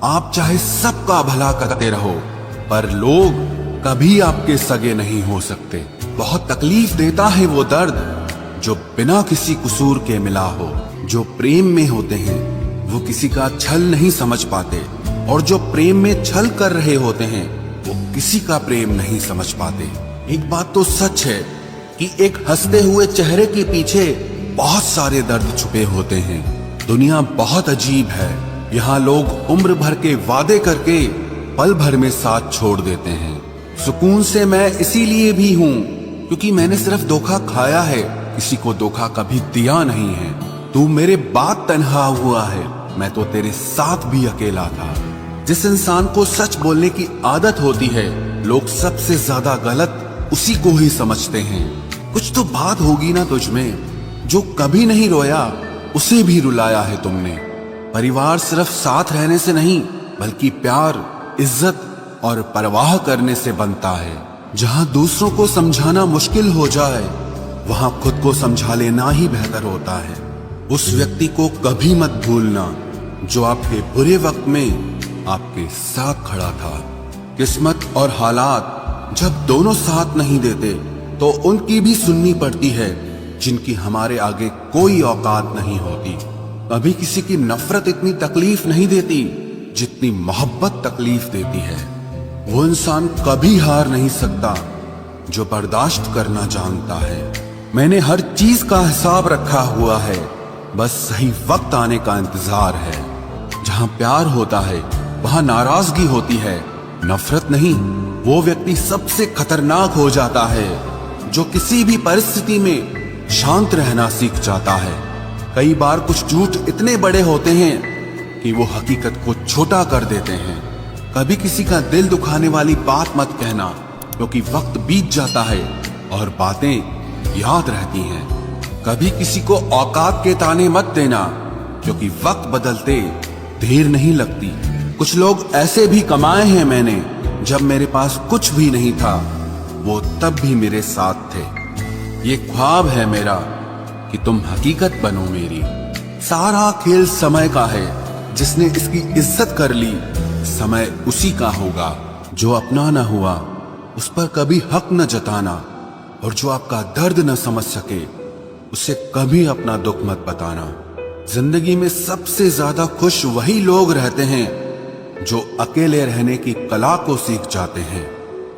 आप चाहे सबका भला करते रहो, पर लोग कभी आपके सगे नहीं हो सकते। बहुत तकलीफ देता है वो दर्द जो बिना किसी कसूर के मिला हो। जो प्रेम में होते हैं वो किसी का छल नहीं समझ पाते, और जो प्रेम में छल कर रहे होते हैं वो किसी का प्रेम नहीं समझ पाते। एक बात तो सच है कि एक हंसते हुए चेहरे के पीछे बहुत सारे दर्द छुपे होते हैं। दुनिया बहुत अजीब है। यहाँ लोग उम्र भर के वादे करके पल भर में साथ छोड़ देते हैं। सुकून से मैं इसीलिए भी हूँ क्योंकि मैंने सिर्फ धोखा खाया है, किसी को धोखा कभी दिया नहीं है। तू मेरे बाद तन्हा हुआ है, मैं तो तेरे साथ भी अकेला था। जिस इंसान को सच बोलने की आदत होती है, लोग सबसे ज्यादा गलत उसी को ही समझते हैं। कुछ तो बात होगी ना तुझ में, जो कभी नहीं रोया उसे भी रुलाया है तुमने। परिवार सिर्फ साथ रहने से नहीं, बल्कि प्यार, इज्जत और परवाह करने से बनता है। जहाँ दूसरों को समझाना मुश्किल हो जाए, वहाँ खुद को समझा लेना ही बेहतर होता है। उस व्यक्ति को कभी मत भूलना जो आपके बुरे वक्त में आपके साथ खड़ा था। किस्मत और हालात जब दोनों साथ नहीं देते तो उनकी भी सुननी पड़ती है जिनकी हमारे आगे कोई औकात नहीं होती। कभी किसी की नफरत इतनी तकलीफ नहीं देती जितनी मोहब्बत तकलीफ देती है। वो इंसान कभी हार नहीं सकता जो बर्दाश्त करना जानता है। मैंने हर चीज का हिसाब रखा हुआ है, बस सही वक्त आने का इंतजार है। जहाँ प्यार होता है वहाँ नाराजगी होती है, नफरत नहीं। वो व्यक्ति सबसे खतरनाक हो जाता है जो किसी भी परिस्थिति में शांत रहना सीख जाता है। कई बार कुछ झूठ इतने बड़े होते हैं कि वो हकीकत को छोटा कर देते हैं। कभी किसी का दिल दुखाने वाली बात मत कहना, क्योंकि वक्त बीत जाता है और बातें याद रहती हैं। कभी किसी को औकात के ताने मत देना, क्योंकि वक्त बदलते देर नहीं लगती। कुछ लोग ऐसे भी कमाए हैं मैंने जब मेरे पास कुछ भी नहीं था, वो तब भी मेरे साथ थे। ये ख्वाब है मेरा कि तुम हकीकत बनो मेरी। सारा खेल समय का है, जिसने इसकी इज्जत कर ली समय उसी का होगा। जो अपना न हुआ उस पर कभी हक न जताना, और जो आपका दर्द न समझ सके उसे कभी अपना दुख मत बताना। जिंदगी में सबसे ज्यादा खुश वही लोग रहते हैं जो अकेले रहने की कला को सीख जाते हैं।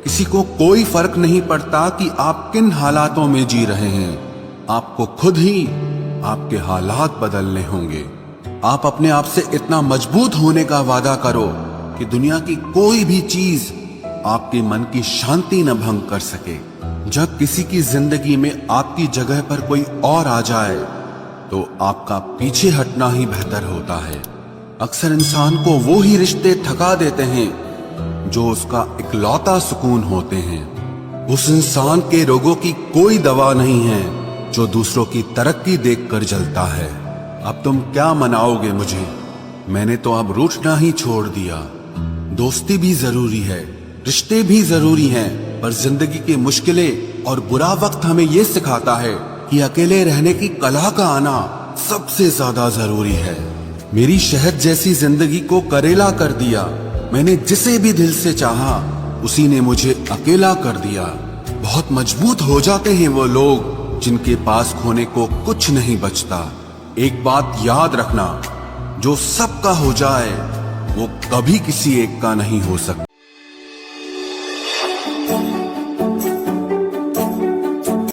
किसी को कोई फर्क नहीं पड़ता कि आप किन हालातों में जी रहे हैं, आपको खुद ही आपके हालात बदलने होंगे। आप अपने आप से इतना मजबूत होने का वादा करो कि दुनिया की कोई भी चीज आपके मन की शांति न भंग कर सके। जब किसी की जिंदगी में आपकी जगह पर कोई और आ जाए तो आपका पीछे हटना ही बेहतर होता है। अक्सर इंसान को वो ही रिश्ते थका देते हैं जो उसका इकलौता सुकून होते हैं। उस इंसान के रोगों की कोई दवा नहीं है जो दूसरों की तरक्की देखकर जलता है। अब तुम क्या मनाओगे मुझे, मैंने तो अब रूठना ही छोड़ दिया। दोस्ती भी जरूरी है, रिश्ते भी जरूरी हैं, पर जिंदगी की मुश्किलें और बुरा वक्त हमें ये सिखाता है कि अकेले रहने की कला का आना सबसे ज्यादा जरूरी है। मेरी शहद जैसी जिंदगी को करेला कर दिया। मैंने जिसे भी दिल से चाहा उसी ने मुझे अकेला कर दिया। बहुत मजबूत हो जाते हैं वो लोग जिनके पास खोने को कुछ नहीं बचता। एक बात याद रखना, जो सबका हो जाए वो कभी किसी एक का नहीं हो सकता।